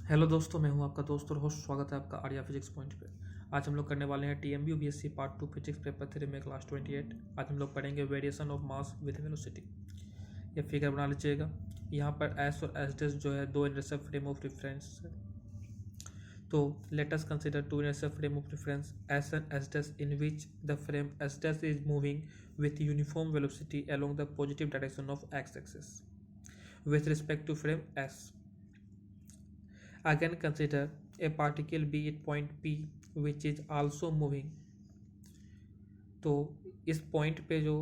Hello दोस्तों, मैं हूं आपका दोस्त और होस्ट। स्वागत है आपका आर्या फिजिक्स पॉइंट पे। आज हम लोग करने वाले हैं TMB UPSC part 2 physics paper 3 में क्लास 28। आज हम लोग पढ़ेंगे variation of mass with velocity. ये फिगर बना लीजिएगा। यहाँ पर एस और एस डेस जो है दो इंटरसेप्ट फ्रेम ऑफ रेफरेंस है। तो let us consider two intercept frame of reference S and S dash in which the frame S dash is moving with uniform velocity along the positive direction of x-axis with respect to frame S. Again consider a particle B at point P which is also moving. तो इस point पे जो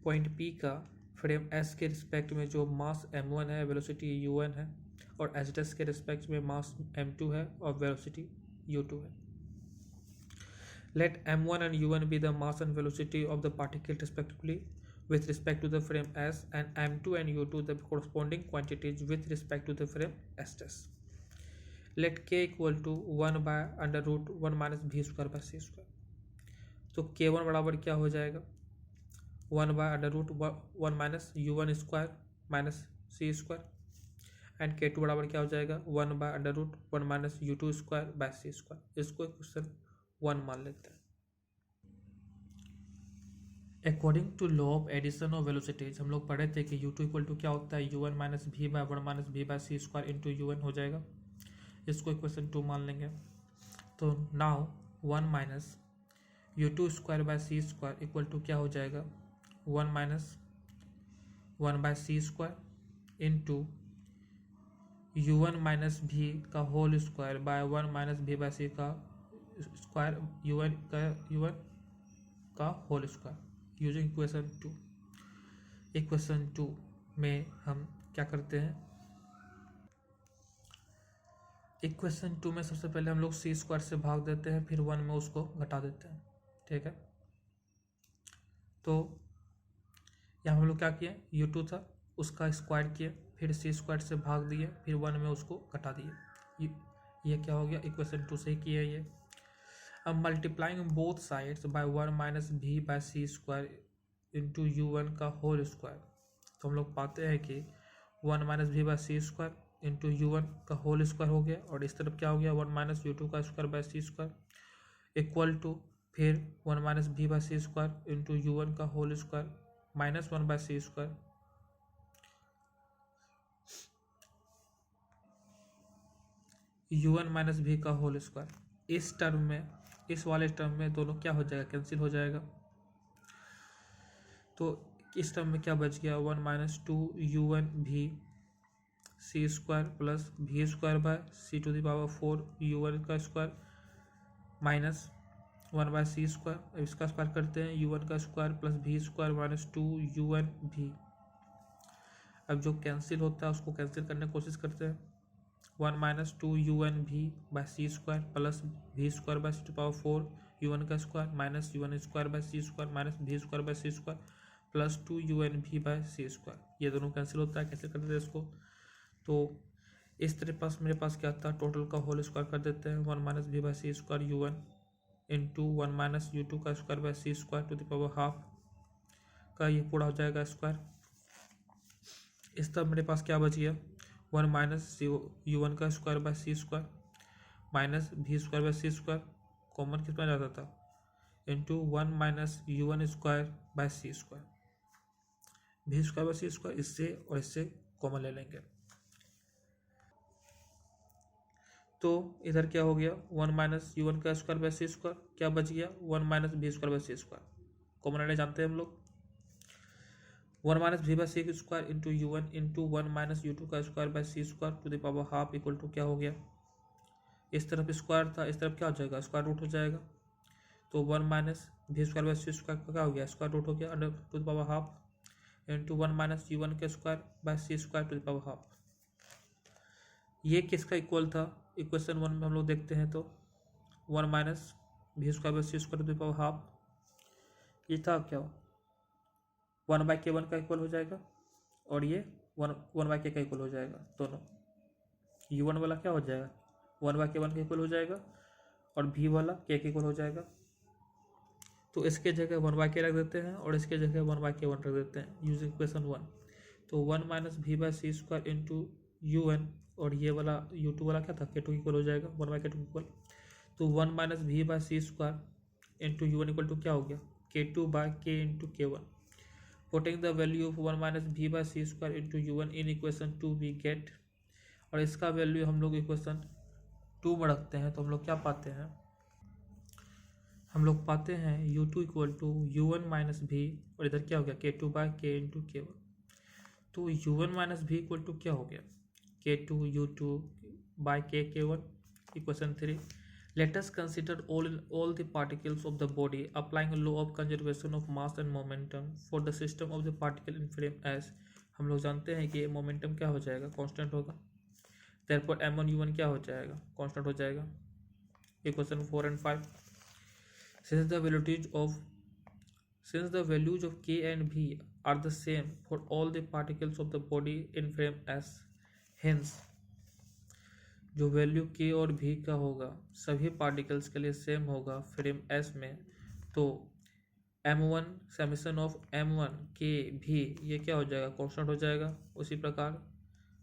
point P का frame S के respect में जो मास m1 है, velocity u1 है, और s डैश के रिस्पेक्ट में मास m2 है और वेलोसिटी u2 है. Let m1 and u1 be the mass and velocity of the particle respectively with respect to the frame S, and m2 and u2 the corresponding quantities with respect to the frame S dash. Let k equal to 1 by under root 1 minus v square by c square. तो k1 बराबर क्या हो जाएगा? 1 by under root 1 minus u1 square minus c square, and k2 बराबर क्या हो जाएगा? 1 by under root 1 minus u2 square by c square. इसको क्वेश्चन 1 मान लेते हैं. According to law of addition of velocities हम लोग पढ़े थे कि u2 इक्वल टू क्या होता है? u1 minus V by 1 minus V by C square into u1 हो जाएगा. इसको इक्वेशन 2 मान लेंगे. तो now 1 minus u2 square by C square equal to क्या हो जाएगा? 1 minus 1 by C square into u1 minus V का whole square by 1 minus V by C का स्क्वायर u1 का whole square using equation 2. Equation 2 में हम क्या करते हैं? इक्वेशन 2 में सबसे पहले हम लोग सी स्क्वायर से भाग देते हैं, फिर 1 में उसको घटा देते हैं. ठीक है. तो यहाँ हम लोग क्या किए? u2 था उसका स्क्वायर किए, फिर सी स्क्वायर से भाग दिए, फिर 1 में उसको घटा दिए. ये क्या हो गया? इक्वेशन 2 से ही किया ये. अब multiplying both sides by 1 minus V by C square into u1 का होल स्क्वायर, तो हम लोग पाते हैं कि 1 minus V by C square into u1 का होल स्क्वायर हो गया, और इस तरफ क्या हो गया? 1 माइनस u2 का square by C square equal to फिर 1 minus V by C square into u1 का whole square minus 1 by C square u1 minus V का होल स्क्वायर. इस टर्म में, इस वाले टर्म में दोनों क्या हो जाएगा? कैंसिल हो जाएगा. तो इस टर्म में क्या बच गया? 1 minus 2 u1 V C square plus V square by C to the power 4 u1 का square minus 1 by C square. इसका स्क्वायर करते हैं, u1 का स्क्वायर plus V square minus 2 u1 V. अब जो कैंसिल होता है उसको कैंसिल करने की कोशिश करते हैं. 1 minus 2 u1 V by C square plus V square by C to पावर 4 u1 का square minus u1 square by C square minus V square by C square plus 2 u1 V by C square. ये दोनों cancel होता है. Cancel कर देते हैं इसको. तो इस तरह पास मेरे पास क्या आता है? टोटल का होल स्क्वायर कर देते हैं. 1 minus V by C square u1 into 1 minus u2 का square by C square to the power half का ये पूरा हो जाएगा स्क्वायर. इस तरफ मेरे पास क्या बच गया? 1 माइनस u1 का square by C square minus V square by C square common कितना जाता था? Into 1 minus u1 square by C square. V square by C square इससे और इससे कॉमन ले लेंगे. तो इधर क्या हो गया? 1 माइनस u1 का स्क्वायर बाय सी स्क्वायर क्या बच गया? 1 minus V square by C square common लेने जानते हैं हम लोग. 1 minus V by C square into u1 into 1 minus u2 का square by C square to the power half equal to क्या हो गया? इस तरफ स्क्वायर था, इस तरफ क्या हो जाएगा? स्क्वायर रूट हो जाएगा. तो 1 minus V square by C square का क्या हो गया? स्क्वायर रूट हो गया under to the power half into 1 minus u1 का square by C square to the power half. ये किसका इक्वल था? इक्वेशन 1 में हम लोग देखते हैं तो 1 minus V square by C square to the power half ये था क्या? 1 बाय k1 का इक्वल हो जाएगा, और ये 1 बाय k का इक्वल हो जाएगा. दोनों u1 वाला क्या हो जाएगा? 1 बाय k1 का इक्वल हो जाएगा, और v वाला k के इक्वल हो जाएगा. तो इसके जगह 1 बाय k रख देते हैं और इसके जगह 1 बाय k1 रख देते हैं यूजिंग इक्वेशन 1. तो 1 minus V by C square into u1 और ये वाला u2 वाला क्या था, k2 इक्वल हो जाएगा 1/k2 इक्वल, तो 1 minus V by C square into U one equal to क्या हो गया, k2/k into k1. Putting the value of 1 minus V by C square into U one in equation 2 we get, और इसका value हम लोग equation 2 में रखते हैं तो हम लोग क्या पाते हैं, हम लोग पाते हैं u2 equal to U one minus V, और इधर क्या हो गया k2/k इंटू k1. तो u1 माइनस भी इक्वल टू क्या हो गया k2u2/k k1. Equation 3. Let us consider all the particles of the body applying a law of conservation of mass and momentum for the system of the particle in frame S. हम लोग जानते हैं कि momentum क्या हो जाएगा, constant होगा, therefore m1 u1 क्या हो जाएगा, कांस्टेंट हो जाएगा. Equation 4 and 5. Since the values of k and v are the same for all the particles of the body in frame S, hence जो वैल्यू k और v का होगा सभी पार्टिकल्स के लिए सेम होगा फ्रेम S में, तो m1 summation of m1 k v ये क्या हो जाएगा, कांस्टेंट हो जाएगा. उसी प्रकार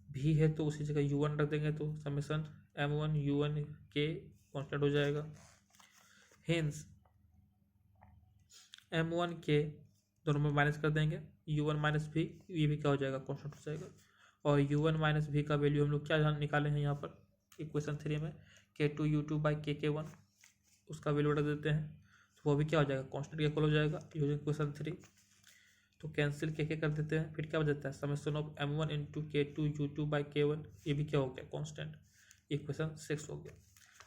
v है तो उसी जगह u1 रख देंगे तो summation m1 u1 k constant हो जाएगा. हेंस m1 k दोनों में माइनस कर देंगे, u1 माइनस भी, ये भी क्या हो जाएगा, कांस्टेंट हो जाएगा. और u1 माइनस भी का वैल्यू हम लोग क्या निकाले हैं यहाँ पर इक्वेशन 3 में, k2u2/k k1, उसका वैल्यू रख देते हैं तो वो भी क्या हो जाएगा, कांस्टेंट के इक्वल हो जाएगा यूजिंग इक्वेशन 3. तो कैंसिल के कर देते हैं, फिर क्या बचता है summation of m1 into k2u2/k1, ये भी क्या हो गया, कांस्टेंट. इक्वेशन 6 हो गया.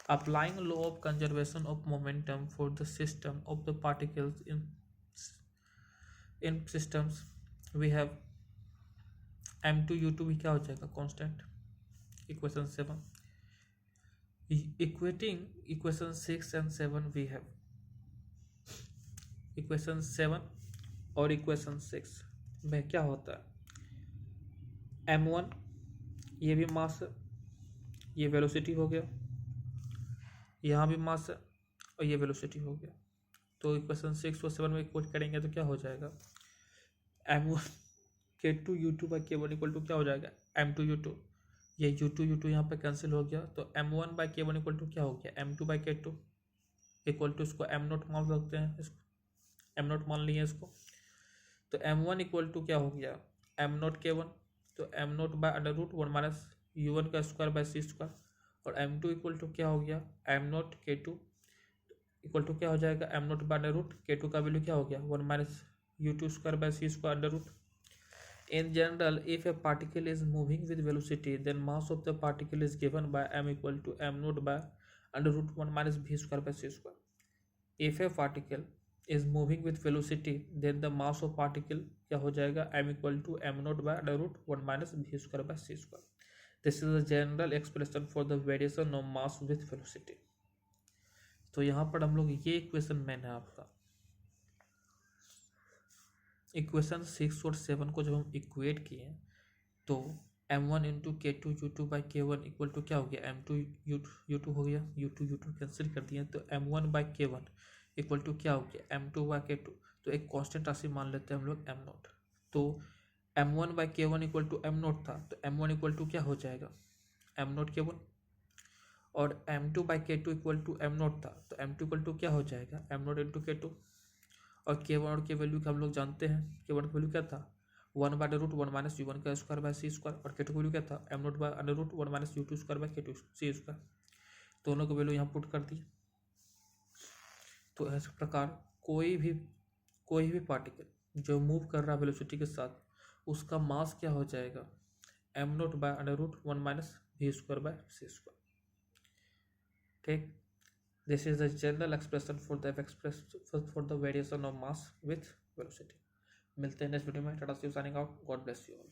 Applying law of conservation of momentum for the system of the particles in systems, we have m2 u2 भी क्या हो जाएगा, constant. Equation 7. Equating equation 6 and 7 we have equation 7 और इक्वेशन 6 में क्या होता है, m1 ये भी मास है, ये वेलोसिटी हो गया, यहाँ भी मास है और ये वेलोसिटी हो गया. तो इक्वेशन 6 और 7 में इक्वेट करेंगे तो क्या हो जाएगा, m1 k2u2/k1 इक्वल टू क्या हो जाएगा, m2u2, ये u2 यहाँ पे कैंसिल हो गया तो m1/k1 इक्वल टू क्या हो गया, m2/k2 इक्वल टू, इसको m0 मान सकते हैं, इसको m0 मान लिए इसको, तो m1 इक्वल टू क्या हो गया, m0 k1, तो m0/√1 माइनस u1 का स्क्वायर बाय सी स्क्वायर, और m2 इक्वल टू क्या हो गया, m0 k2 इक्वल टू क्या हो जाएगा, m0/√k2 का वैल्यू क्या हो गया, 1 minus u2 square by C square under root. In general, if a particle is moving with velocity, then mass of the particle is given by m equal to m0/√1 minus v square by c square. If a particle is moving with velocity, then the mass of particle क्या हो जाएगा, m equal to m0/√1 minus v square by c square. This is a general expression for the variation of mass with velocity. तो यहाँ पर हम लोग ये equation मैंने आपका इक्वेशन 6 और 7 को जब हम इक्वेट किए तो m1 into k2u2/k1 equal to क्या हो गया, m2u2 हो गया, u2 कैंसिल कर दिया तो m1/k1 इक्वल टू क्या हो गया, m2/k2. तो एक कांस्टेंट राशि मान लेते हैं हम लोग m0, तो m1/k1 इक्वल टू m0 था तो m1 इक्वल टू क्या हो जाएगा, m0 k1, और m2/k2 इक्वल टू m0 था तो m2 इक्वल टू क्या हो जाएगा, m0 इंटू k2, और k1 और के वैल्यू का हम लोग जानते हैं, k1 का वैल्यू क्या था 1/√1 माइनस u1 का स्क्वायर बाय सी स्क्वायर, और k2 का वैल्यू क्या था m0/√1 minus u2 square by k2 C square. दोनों को वैल्यू यहाँ पुट कर दी. तो इस प्रकार कोई भी पार्टिकल जो मूव कर रहा है वेलोसिटी के साथ उसका मास क्या हो जाएगा, m0/√1 minus v square by C square. ठीक, this is the general expression for the variation of mass with velocity. मिलते हैं नेक्स्ट वीडियो में. Tata see you, signing out. God bless you all.